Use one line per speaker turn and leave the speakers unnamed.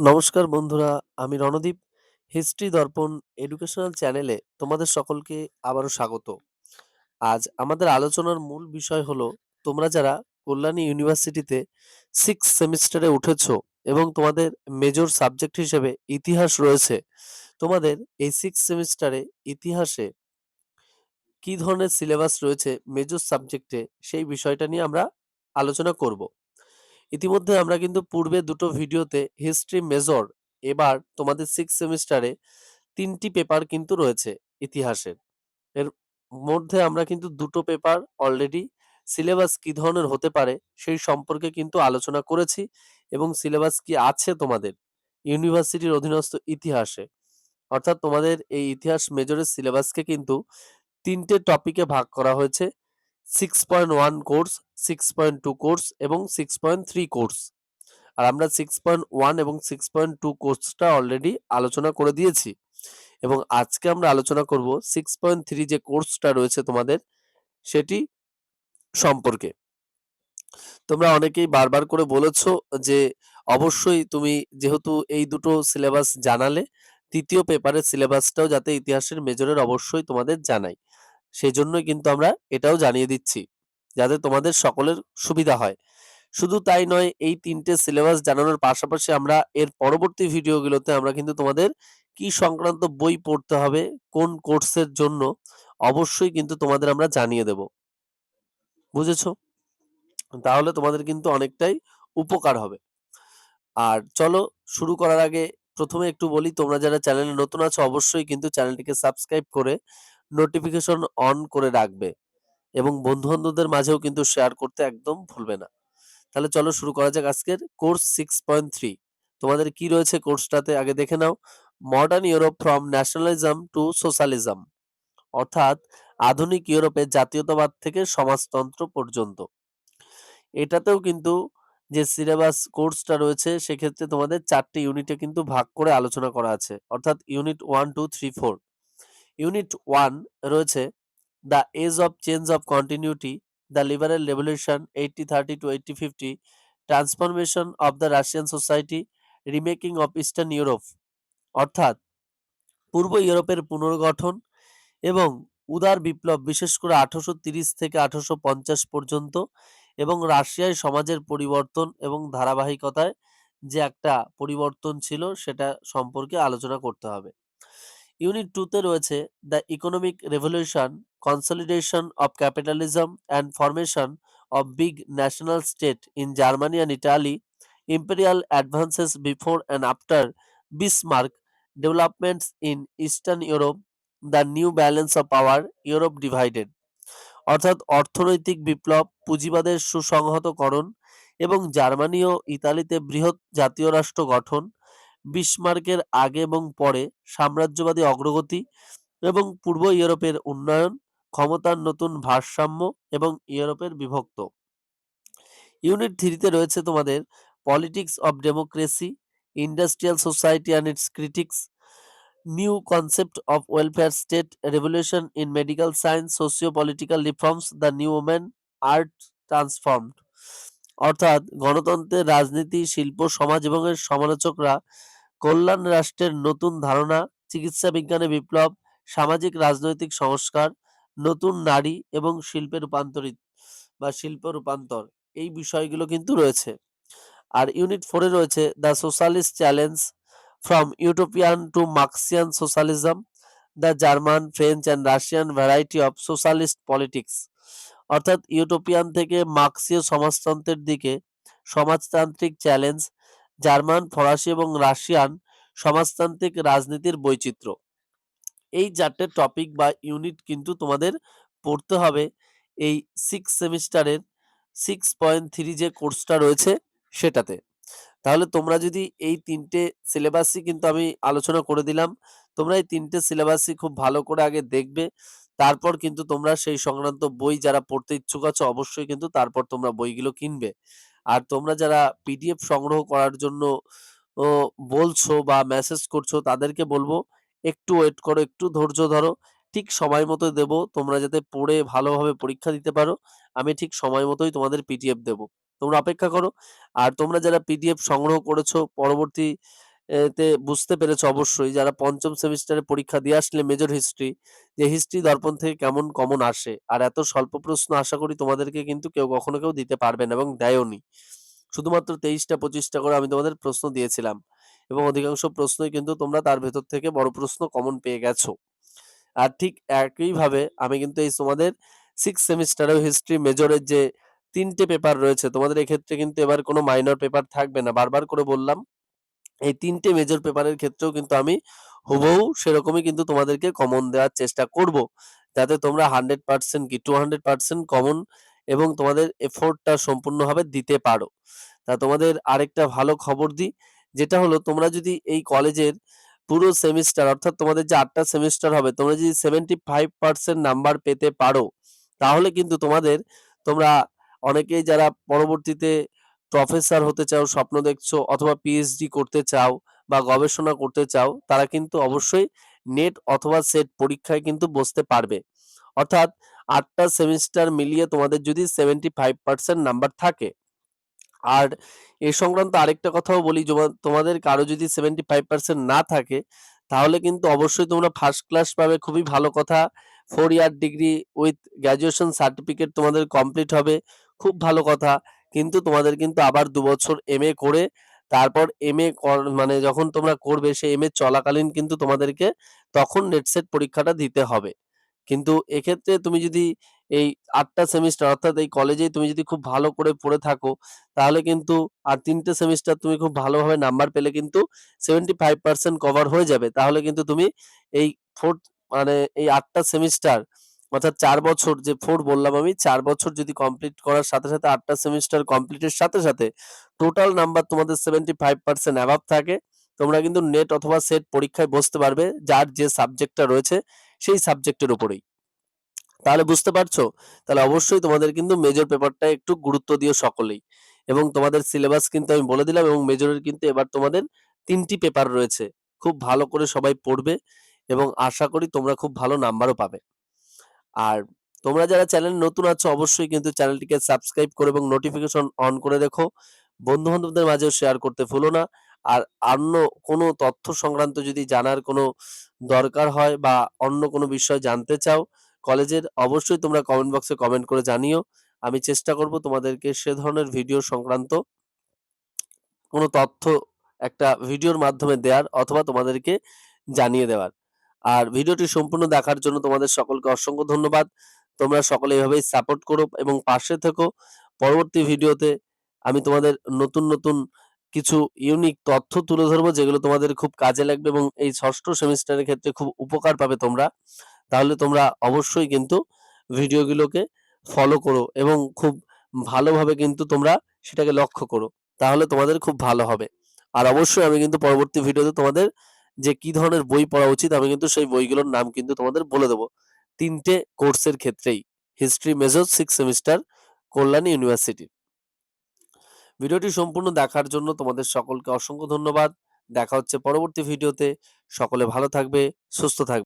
নমস্কার বন্ধুরা, আমি রণদীপ। হিস্ট্রি দর্পণ এডুকেশনাল চ্যানেলে তোমাদের সকলকে আবারও স্বাগত। আজ আমাদের আলোচনার মূল বিষয় হলো তোমরা যারা কল্যাণী ইউনিভার্সিটিতে 6 সেমিস্টারে উঠেছো এবং তোমাদের মেজর সাবজেক্ট হিসেবে ইতিহাস রয়েছে, তোমাদের এই 6 সেমিস্টারে ইতিহাসে কী ধরনের সিলেবাস রয়েছে মেজর সাবজেক্টে সেই বিষয়টা নিয়ে আমরা আলোচনা করব। ইতিমধ্যে আমরা কিন্তু পূর্বে দুটো ভিডিওতে হিস্ট্রি মেজর, এবার তোমাদের 6 সেমিস্টারে ৩টি পেপার কিন্তু রয়েছে ইতিহাসের। এর মধ্যে আমরা কিন্তু দুটো পেপার অলরেডি সিলেবাস কি ধরনের হতে পারে সেই সম্পর্কে কিন্তু আলোচনা করেছি এবং সিলেবাস কি আছে তোমাদের ইউনিভার্সিটির অধীনস্থ ইতিহাসে। অর্থাৎ তোমাদের এই ইতিহাস মেজরের সিলেবাসকে কিন্তু ৩টে টপিকে ভাগ করা হয়েছে: 6.1 কোর্স, 6.2 কোর্স এবং 6.3 কোর্স। আর আমরা 6.1 এবং 6.2 কোর্সটা অলরেডি আলোচনা করে দিয়েছি এবং আজকে আমরা আলোচনা করব 6.3 যে কোর্সটা রয়েছে তোমাদের সেটি সম্পর্কে। তোমরা অনেকেই বারবার করে বলেছো যে অবশ্যই তুমি যেহেতু এই দুটো সিলেবাস জানালে, তৃতীয় পেপারের সিলেবাসটাও যাতে ইতিহাসের মেজরের অবশ্যই তোমাদের জানাই। সেজন্যই কিন্তু আমরা এটাও জানিয়ে দিচ্ছি যাতে তোমাদের সকলের সুবিধা হয়। শুধু তাই নয়, এই ৩টে সিলেবাস জানানোর পাশাপাশি আমরা এর পরবর্তী ভিডিওগুলোতে আমরা কিন্তু তোমাদের কি সংক্রান্ত বই পড়তে হবে, কোন কোর্সের জন্য অবশ্যই কিন্তু তোমাদের আমরা জানিয়ে দেব। বুঝেছো? তাহলে তোমাদের কিন্তু অনেকটাই উপকার হবে। আর চলো শুরু করার আগে প্রথমে একটু বলি, তোমরা যারা চ্যানেলে নতুন আছো অবশ্যই কিন্তু চ্যানেলটিকে সাবস্ক্রাইব করে নোটিফিকেশন অন করে রাখবে এবং বন্ধু-বান্ধবদের মাঝেও কিন্তু শেয়ার করতে একদম ভুলবে না। তাহলে চলো শুরু করা যাক আজকের কোর্স 6.3। তোমাদের কি রয়েছে কোর্সটাতে আগে দেখে নাও। Modern Europe from nationalism to socialism, অর্থাৎ আধুনিক ইউরোপের জাতীয়তাবাদ থেকে সমাজতন্ত্র পর্যন্ত। এটাতেও কিন্তু যে সিলেবাস কোর্সটা রয়েছে সেক্ষেত্রে তোমাদের 4টে ইউনিটে কিন্তু ভাগ করে আলোচনা করা আছে, অর্থাৎ ইউনিট 1, 2, 3, 4। ইউনিট 1 রয়েছে the age of change of continuity, the liberal revolution 1830 to 1850, transformation of the Russian society, remaking of Eastern Europe, অর্থাৎ পূর্ব ইউরোপের পুনর্গঠন এবং উদার বিপ্লব, বিশেষ করে 1830 থেকে 1850 পর্যন্ত, এবং রাশিয়ায় সমাজের পরিবর্তন এবং ধারাবাহিকতায় যে একটা পরিবর্তন ছিল সেটা সম্পর্কে আলোচনা করতে হবে। ইউনিট 2 তে রয়েছে the economic revolution, consolidation of capitalism and formation of big national state in Germany and Italy, imperial advances before and after Bismarck, developments in eastern Europe, the new balance of power, Europe divided, অর্থাৎ অর্থনৈতিক বিপ্লব, পুঁজিবাদের সুসংহতকরণ এবং Germany ও ইতালিতে বৃহৎ জাতীয় রাষ্ট্র গঠন, বিসমার্কের আগে এবং পরে সাম্রাজ্যবাদী অগ্রগতি এবং পূর্ব ইউরোপের উন্নয়ন, ক্ষমতার নতুন ভারসাম্য এবং ইউরোপের বিভক্ত। ইউনিট 3 তে রয়েছে তোমাদের politics of democracy, industrial society and it's critics, new concept of welfare state, revolution in medical science, socio political reforms, the new women, art transformed, অর্থাৎ গণতন্ত্রের রাজনীতি, শিল্প, সমাজ এবং এর সমালোচকরা, কল্যাণ রাষ্ট্রের নতুন ধারণা, চিকিৎসা বিজ্ঞানে বিপ্লব, সামাজিক রাজনৈতিক সংস্কার, নতুন নারী এবং শিল্প রূপান্তর, এই বিষয়গুলো কিন্তু রয়েছে। আর ইউনিট 4 এ রয়েছে the socialist challenge, from utopian to Marxian socialism, the German, French and Russian variety of socialist politics, অর্থাৎ ইউটোপিয়ান থেকে মার্ক্সীয় সমাজতন্ত্রের দিকে সমাজতান্ত্রিক চ্যালেঞ্জ, জার্মান, ফরাসি এবং রাশিয়ান সমাজতান্ত্রিক রাজনীতির বৈচিত্র্য। এই 4টে টপিক বা ইউনিট কিন্তু তোমাদের পড়তে হবে এই 6 সেমিস্টারের 6.3 যে কোর্সটা রয়েছে সেটাতে। তাহলে তোমরা যদি এই 3টে সিলেবাসই কিন্তু আমি আলোচনা করে দিলাম, তোমরা এই 3টে সিলেবাসই খুব ভালো করে আগে দেখবে। তারপর কিন্তু তোমরা সেই সংক্রান্ত বই যারা পড়তে ইচ্ছুক আছো অবশ্যই কিন্তু তারপর তোমরা বইগুলো কিনবে। আর তোমরা যারা পিডিএফ সংগ্রহ করার জন্য ও বলছো বা মেসেজ করছো তাদেরকে বলবো একটু ওয়েট করো, একটু ধৈর্য ধরো। ঠিক সময় মতো দেবো, তোমরা যাতে পড়ে ভালোভাবে পরীক্ষা দিতে পারো। আমি ঠিক সময় মতোই তোমাদের পিডিএফ দেবো। তোমরা অপেক্ষা করো। আর তোমরা যারা পিডিএফ সংগ্রহ করেছো পরবর্তী তে বুঝতে পেরেছো অবশ্যই যারা ৫ম সেমিস্টারে পরীক্ষা দিয়ে আসলে মেজর হিস্ট্রি, যে হিস্ট্রি দর্পণ থেকে কেমন কমন আসে। আর এত স্বল্প প্রশ্ন আশা করি তোমাদেরকে কিন্তু কখনো কেউ দিতে পারবে না এবং দেয়ওনি। শুধুমাত্র ২৩ টা ২৫ টা করে আমি তোমাদের প্রশ্ন দিয়েছিলাম এবং অধিকাংশ প্রশ্নই কিন্তু তোমরা তার ভেতর থেকে বড় প্রশ্ন কমন পেয়ে গেছো। আর ঠিক একইভাবে আমি কিন্তু এই তোমাদের 6th সেমিস্টারেও হিস্ট্রি মেজরের যে ৩ টে পেপার রয়েছে, তোমাদের এক্ষেত্রে কিন্তু এবার কোনো মাইনর পেপার থাকবে না। বারবার করে বললাম, এই ৩ টে মেজর পেপারের ক্ষেত্রেও কিন্তু আমি হুবহু সেরকমই কিন্তু তোমাদেরকে কমন দেওয়ার চেষ্টা করব। যাতে তোমরা 100% কি 200% কমন এবং তোমাদের এফোর্টটা সম্পূর্ণভাবে দিতে পারো। তা তোমাদের আরেকটা ভালো খবর দিই, যেটা হলো তোমরা যদি এই কলেজের পুরো সেমিস্টার অর্থাৎ তোমাদের যে ৮ টা সেমিস্টার হবে, তোমরা যদি 75% নাম্বার পেতে পারো, তাহলে কিন্তু তোমরা অনেকেই যারা পরবর্তীতে প্রফেসর হতে চাও, স্বপ্ন দেখছো অথবা পিএইচডি করতে চাও বা গবেষণা করতে চাও, তারা কিন্তু অবশ্যই নেট অথবা সেট পরীক্ষায় কিন্তু বসতে পারবে। অর্থাৎ ৮ টা সেমিস্টার মিলিয়ে তোমাদের যদি 75% নাম্বার থাকে। আর এ সংক্রান্ত আরেকটা কথাও বলি, তোমাদের কারো যদি 75% না থাকে, তাহলে কিন্তু অবশ্যই তোমরা ফার্স্ট ক্লাস পাবে, খুবই ভালো কথা। 4 year degree with graduation certificate তোমাদের কমপ্লিট হবে, খুব ভালো কথা। কিন্তু তোমাদের কিন্তু আবার ২ বছর এমএ করে তারপর এমএ মানে যখন তোমরা করবে সেই এমএ চলাকালীন কিন্তু তোমাদেরকে তখন নেট সেট পরীক্ষাটা দিতে হবে। কিন্তু এক্ষেত্রে তুমি যদি এই ৮ টা সেমিস্টার অর্থাৎ এই কলেজেই তুমি যদি খুব ভালো করে পড়ে থাকো, তাহলে কিন্তু আর ৩ টে সেমিস্টার তুমি খুব ভালোভাবে নাম্বার পেলে কিন্তু 75% কভার হয়ে যাবে। তাহলে কিন্তু তুমি এই 4th মানে এই ৮ টা সেমিস্টার অর্থাৎ ৪ বছর যে 4 বললাম আমি, ৪ বছর যদি কমপ্লিট করার সাথে, সাথে ৮ টা সেমিস্টার কমপ্লিটের সাথে, সাথে টোটাল নাম্বার তোমাদের 75% অ্যাবাভ থাকে। তোমরা কিন্তু নেট অথবা সেট পরীক্ষায় বসতে পারবে যার যে সাবজেক্টটা রয়েছে সেই সাবজেক্টের উপরেই। তাহলে বুঝতে পারছো? তাহলে অবশ্যই তোমাদের কিন্তু মেজর পেপারটা একটু গুরুত্ব দিও সকলেই। এবং তোমাদের সিলেবাস কিন্তু আমি বলে দিলাম এবং মেজরের কিন্তু এবার তোমাদের ৩ টি পেপার রয়েছে। খুব ভালো করে সবাই পড়বে এবং আশা করি তোমরা খুব ভালো নাম্বারও পাবে। আর তোমরা যারা চ্যানেলে নতুন আছো অবশ্যই কিন্তু চ্যানেলটিকে সাবস্ক্রাইব করো এবং নোটিফিকেশন অন করে রেখো। বন্ধু-বান্ধবদের মাঝেও শেয়ার করতে ভুলো না। আর অন্য কোনো তথ্য সংক্রান্ত যদি জানার কোনো দরকার হয় বা অন্য কোনো বিষয় জানতে চাও কলেজের, অবশ্যই তোমরা কমেন্ট বক্সে কমেন্ট করে জানিও। আমি চেষ্টা করব তোমাদেরকে সে ধরনের ভিডিও সংক্রান্ত কোনো তথ্য একটা ভিডিওর মাধ্যমে দেওয়ার অথবা তোমাদেরকে জানিয়ে দেওয়ার। আর ভিডিওটি সম্পূর্ণ দেখার জন্য তোমাদের সকলকে অসংখ্য ধন্যবাদ। তোমরা সকলে এভাবেই সাপোর্ট করো এবং পাশে থেকো। পরবর্তী ভিডিওতে আমি তোমাদের নতুন, নতুন কিছু ইউনিক তথ্য তুলে ধরবো যেগুলো তোমাদের খুব কাজে লাগবে এবং এই ৬ষ্ঠ সেমিস্টারের ক্ষেত্রে খুব উপকার পাবে তোমরা। তাহলে তোমরা অবশ্যই কিন্তু ভিডিওগুলোকে ফলো করো এবং খুব ভালোভাবে কিন্তু তোমরা সেটাকে লক্ষ্য করো। তাহলে তোমাদের খুব ভালো হবে। আর অবশ্যই আমি কিন্তু পরবর্তী ভিডিওতে তোমাদের যে কি ধরনের বই পড়া উচিত আমি কিন্তু সেই বইগুলোর নাম কিন্তু তোমাদের বলে দেব। ৩ টে কোর্সের ক্ষেত্রেই। History major 6 semester Kalyani university. ভিডিওটি সম্পূর্ণ দেখার জন্য তোমাদের সকলকে অসংখ্য ধন্যবাদ। দেখা হচ্ছে পরবর্তী ভিডিওতে। সকলে ভালো থাকবে, সুস্থ থাকবে।